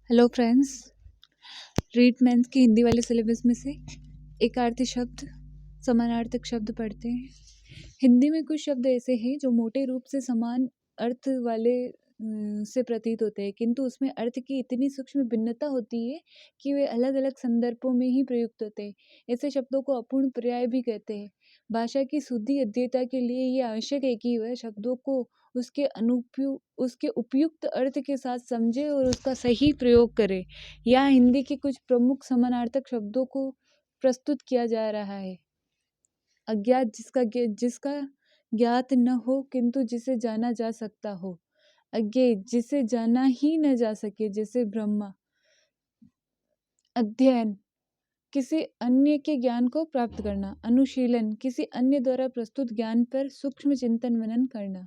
Hello friends, read men's के हिंदी वाले syllabus में से एकार्थी शब्द, समानार्थक शब्द पढ़ते हैं। हिंदी में कुछ शब्द ऐसे हैं जो मोटे रूप से समान अर्थ वाले से प्रतीत होते हैं, किंतु उसमें अर्थ की इतनी सूक्ष्म भिन्नता होती है कि वे अलग अलग संदर्भों में ही प्रयुक्त होते हैं। ऐसे शब्दों को अपूर्ण पर्याय भी कहते हैं। भाषा की शुद्धि अध्येता के लिए ये आवश्यक है कि वह शब्दों को उसके उपयुक्त अर्थ के साथ समझे और उसका सही प्रयोग करे। यहाँ हिंदी के कुछ प्रमुख समानार्थक शब्दों को प्रस्तुत किया जा रहा है। अज्ञात, जिसका ज्ञात न हो किंतु जिसे जाना जा सकता हो। अज्ञेय, जिसे जाना ही न जा सके, जैसे ब्रह्मा। अध्ययन, किसी अन्य के ज्ञान को प्राप्त करना। अनुशीलन, किसी अन्य द्वारा प्रस्तुत ज्ञान पर सूक्ष्म चिंतन मनन करना।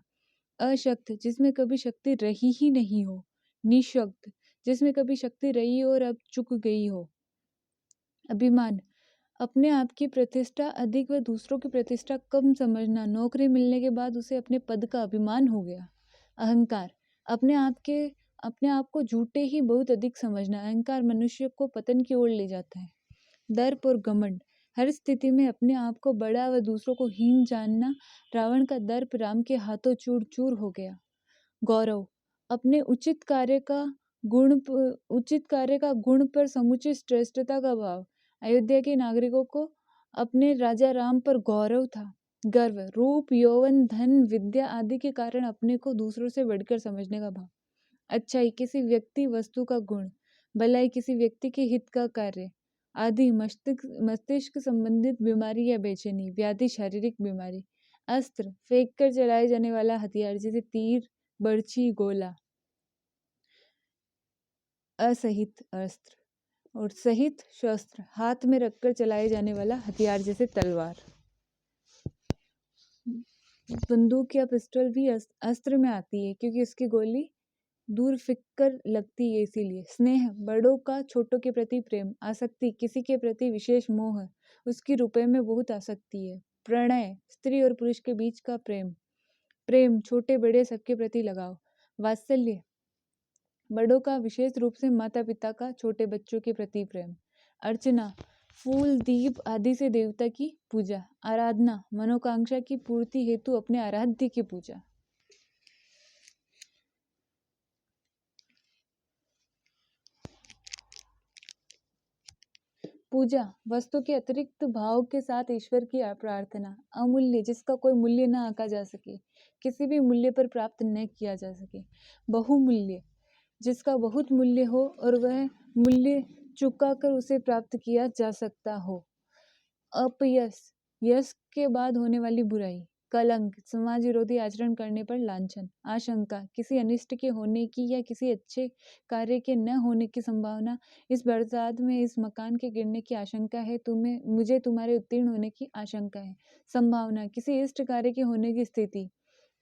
अशक्त, जिसमें कभी शक्ति रही ही नहीं हो। निशक्त, जिसमें कभी शक्ति रही हो और अब चुक गई हो। अभिमान, अपने आप की प्रतिष्ठा अधिक व दूसरों की प्रतिष्ठा कम समझना। नौकरी मिलने के बाद उसे अपने पद का अभिमान हो गया। अहंकार, अपने आप को झूठे ही बहुत अधिक समझना। अहंकार मनुष्य को पतन की ओर ले जाता है। दर्प और घमंड, हर स्थिति में अपने आप को बड़ा व दूसरों को हीन जानना। रावण का दर्प राम के हाथों चूर चूर हो गया। गौरव, अपने उचित कार्य का गुण पर समुचित श्रेष्ठता का भाव। अयोध्या के नागरिकों को अपने राजा राम पर गौरव था। गर्व, रूप, यौवन, धन, विद्या आदि के कारण अपने को दूसरों से बढ़कर समझने का भाव। अच्छाई, किसी व्यक्ति वस्तु का गुण। भलाई, किसी व्यक्ति के हित का कार्य आदि। मस्तिष्क संबंधित बीमारी या बेचैनी। व्याधि, शारीरिक बीमारी। अस्त्र, फेंक कर चलाए जाने वाला हथियार, जैसे तीर, बर्छी, गोला। असहित अस्त्र और सहित शस्त्र, हाथ में रखकर चलाए जाने वाला हथियार, जैसे तलवार। बंदूक या पिस्टल भी अस्त्र में आती है, क्योंकि उसकी गोली दूर फिक कर लगती है, इसीलिए। स्नेह, बड़ों का छोटों के प्रति प्रेम। आसक्ति, किसी के प्रति विशेष मोह, उसकी रुपए में बहुत आसक्ति है। प्रणय, स्त्री और पुरुष के बीच का प्रेम। प्रेम, छोटे बड़े सबके प्रति लगाव। वात्सल्य, बड़ों का विशेष रूप से माता पिता का छोटे बच्चों के प्रति प्रेम। अर्चना, फूल, दीप आदि से देवता की पूजा। आराधना, मनोकांक्षा की पूर्ति हेतु अपने आराध्य की पूजा। पूजा, वस्तु के अतिरिक्त भाव के साथ ईश्वर की प्रार्थना। अमूल्य, जिसका कोई मूल्य न आंका जा सके, किसी भी मूल्य पर प्राप्त न किया जा सके। बहुमूल्य, जिसका बहुत मूल्य हो और वह मूल्य चुका कर उसे प्राप्त किया जा सकता हो। अपयश, यश के बाद होने वाली बुराई। कलंक, समाज विरोधी आचरण करने पर लांछन। आशंका, किसी अनिष्ट के होने की या किसी अच्छे कार्य के न होने की संभावना। इस बरसात में इस मकान के गिरने की आशंका है, मुझे तुम्हारे उत्तीर्ण होने की आशंका है। संभावना, किसी इष्ट कार्य के होने की स्थिति।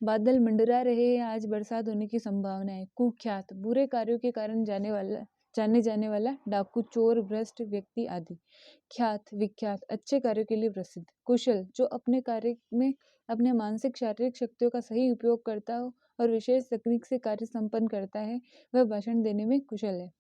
बादल मंडरा रहे हैं, आज बरसात होने की संभावना है। कुख्यात, बुरे कार्यों के कारण जाने जाने वाला डाकू, चोर, भ्रष्ट व्यक्ति आदि। ख्यात, विख्यात, अच्छे कार्यों के लिए प्रसिद्ध। कुशल, जो अपने कार्य में अपने मानसिक शारीरिक शक्तियों का सही उपयोग करता हो और विशेष तकनीक से कार्य संपन्न करता है, वह भाषण देने में कुशल है।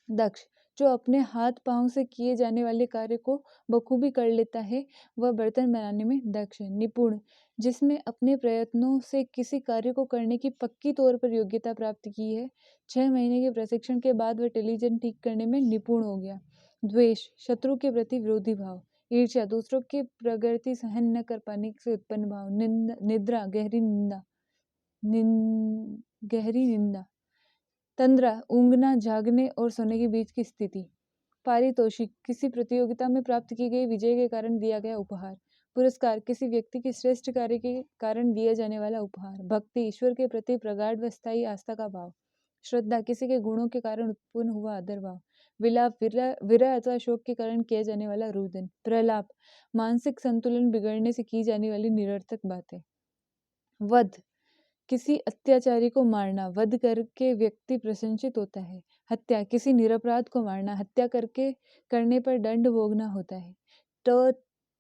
दक्ष, जो अपने हाथ पांव से किए जाने वाले कार्य को बखूबी कर लेता है, वह बर्तन बनाने में दक्ष है। निपुण, जिसमें अपने प्रयत्नों से किसी कार्य को करने की पक्की तौर पर योग्यता प्राप्त की है। 6 महीने के प्रशिक्षण के बाद वह टेलीविजन ठीक करने में निपुण हो गया। द्वेष, शत्रु के प्रति विरोधी भाव। ईर्ष्या, दूसरों की प्रगति सहन न कर पाने से उत्पन्न भाव। निद्रा, गहरी निंदा। तंद्रा, ऊँघना, जागने और सोने के बीच की स्थिति। पारितोषिक, किसी प्रतियोगिता में प्राप्त की गई विजय के कारण दिया गया उपहार। पुरस्कार, किसी व्यक्ति के श्रेष्ठ कार्य के कारण दिया जाने वाला उपहार। भक्ति, ईश्वर के प्रति प्रगाढ़ व स्थायी आस्था का भाव। श्रद्धा, किसी के गुणों के कारण उत्पन्न हुआ आदर भाव। विलाप, विरह अथवा शोक के कारण किया जाने वाला रुदन। प्रलाप, मानसिक संतुलन बिगड़ने से की जाने वाली निरर्थक बातें। वध, किसी अत्याचारी को मारना। वध करके व्यक्ति प्रशंसित होता है। हत्या, किसी निरपराध को मारना। हत्या करने पर दंड भोगना होता है।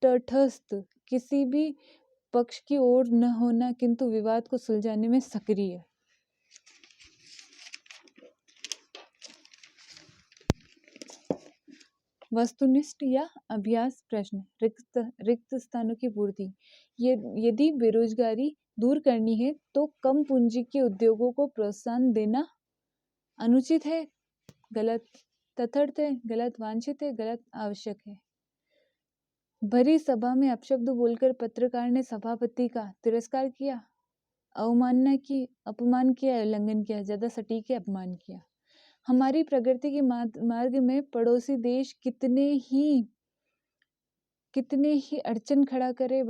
तटस्थ, किसी भी पक्ष की ओर न होना किंतु विवाद को सुलझाने में सक्रिय। वस्तुनिष्ठ या अभ्यास प्रश्न, रिक्त स्थानों की पूर्ति। यदि बेरोजगारी दूर करनी है तो कम पूंजी के उद्योगों को प्रोत्साहन देना अनुचित है, गलत, तथर्थ है, गलत, वांछित है, गलत, आवश्यक है। भरी सभा में अपशब्द बोलकर पत्रकार ने सभापति का तिरस्कार किया, अवमानना की, अपमान किया, उल्लंघन किया, ज्यादा सटीक है, अपमान किया। हमारी प्रगति के मार्ग में पड़ोसी देश कितने ही अड़चन खड़ा करे,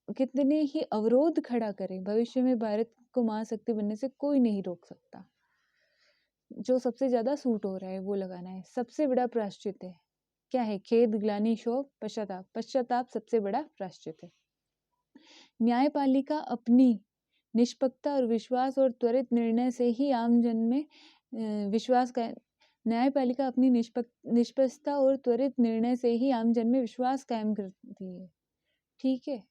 कितने ही अवरोध खड़ा करे, भविष्य में भारत को महाशक्ति बनने से कोई नहीं रोक सकता। जो सबसे ज्यादा सूट हो रहा है वो लगाना है। सबसे बड़ा प्रायश्चित है, क्या है? खेद, ग्लानि, शोक, पश्चाताप। पश्चाताप सबसे बड़ा प्रायश्चित है। न्यायपालिका अपनी निष्पक्षता और विश्वास और त्वरित निर्णय से ही आम जन में न्यायपालिका अपनी निष्पक्षता और त्वरित निर्णय से ही आम जन में विश्वास कायम करती है। ठीक है,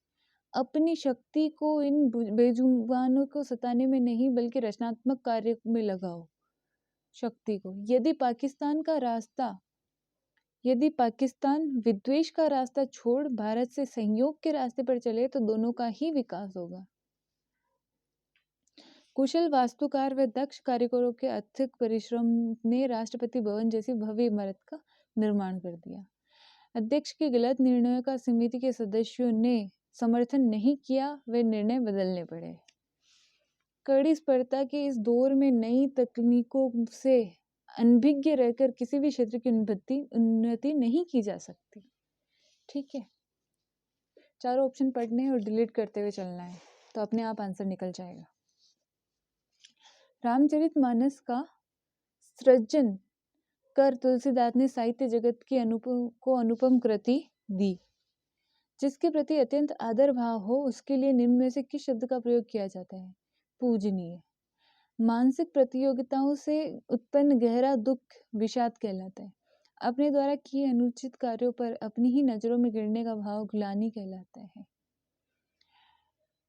अपनी शक्ति को इन बेजुबानों को सताने में नहीं बल्कि रचनात्मक कार्य में लगाओ शक्ति को। यदि पाकिस्तान विद्वेष का रास्ता छोड़ भारत से सहयोग के रास्ते पर चले तो दोनों का ही विकास होगा। कुशल वास्तुकार व दक्ष कारीगरों के अथक परिश्रम ने राष्ट्रपति भवन जैसी भव्य इमारत का निर्माण कर दिया। अध्यक्ष के गलत निर्णयों का समिति के सदस्यों ने समर्थन नहीं किया, वे निर्णय बदलने पड़े। कड़ी स्पर्धा के इस दौर में नई तकनीकों से अनभिज्ञ रहकर किसी भी क्षेत्र की उन्नति नहीं की जा सकती। ठीक है, चारों ऑप्शन पढ़ने और डिलीट करते हुए चलना है तो अपने आप आंसर निकल जाएगा। रामचरितमानस का सृजन कर तुलसीदास ने साहित्य जगत की अनुपम कृति दी। जिसके प्रति अत्यंत आदर भाव हो उसके लिए निम्न में से किस शब्द का प्रयोग किया जाता है? पूजनीय। मानसिक प्रतियोगिताओं से उत्पन्न गहरा दुख विषाद कहलाता है। अपने द्वारा किए अनुचित कार्यों पर अपनी ही नजरों में गिरने का भाव ग्लानि कहलाता है।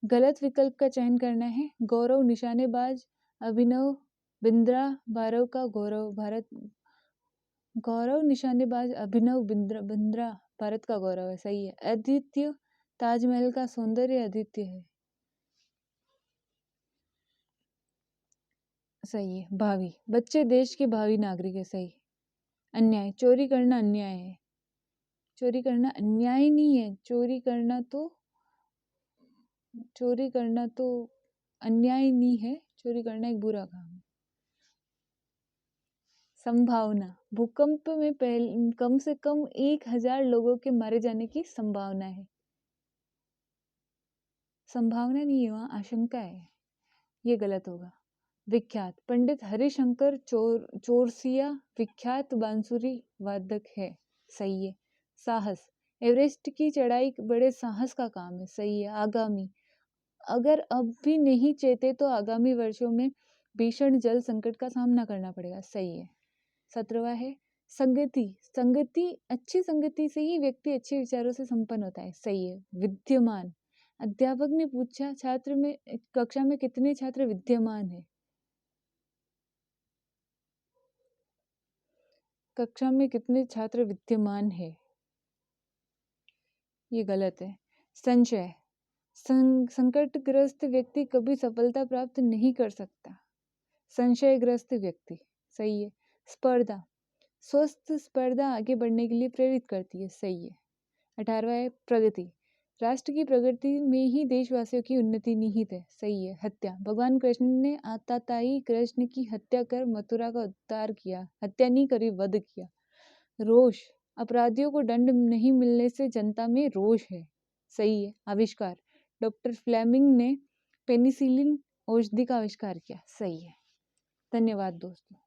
गलत विकल्प का चयन करना है। गौरव निशानेबाज अभिनव बिंद्रा भारत का गौरव है, सही है। अद्वितीय ताजमहल का सौंदर्य अद्वितीय है, सही है। भावी बच्चे देश के भावी नागरिक है, सही। अन्याय, चोरी करना अन्याय है, चोरी करना अन्याय नहीं है, चोरी करना तो अन्याय नहीं है, चोरी करना एक बुरा काम है। संभावना, भूकंप में कम से कम 1000 लोगों के मारे जाने की संभावना है। संभावना नहीं है, वहां आशंका है, ये गलत होगा। विख्यात, पंडित हरिशंकर चौरसिया विख्यात बांसुरी वादक है, सही है। साहस, एवरेस्ट की चढ़ाई बड़े साहस का काम है, सही है। आगामी, अगर अब भी नहीं चेते तो आगामी वर्षों में भीषण जल संकट का सामना करना पड़ेगा, सही है। 17वां है संगति, अच्छी संगति से ही व्यक्ति अच्छे विचारों से संपन्न होता है, सही है। विद्यमान, अध्यापक ने पूछा कक्षा में कितने छात्र विद्यमान है? कक्षा में कितने छात्र विद्यमान है, ये गलत है। संशय, संकटग्रस्त व्यक्ति कभी सफलता प्राप्त नहीं कर सकता, संशयग्रस्त व्यक्ति, सही है। स्पर्धा, स्वस्थ स्पर्धा आगे बढ़ने के लिए प्रेरित करती है, सही है। 18वां है प्रगति, राष्ट्र की प्रगति में ही देशवासियों की उन्नति निहित है, सही है। हत्या, भगवान कृष्ण ने आताताई कृष्ण की हत्या कर मथुरा का उद्धार किया, हत्या नहीं करी, वध किया। रोष, अपराधियों को दंड नहीं मिलने से जनता में रोष है, सही है। आविष्कार, डॉक्टर फ्लेमिंग ने पेनिसिलिन औषधि का आविष्कार किया, सही है। धन्यवाद दोस्तों।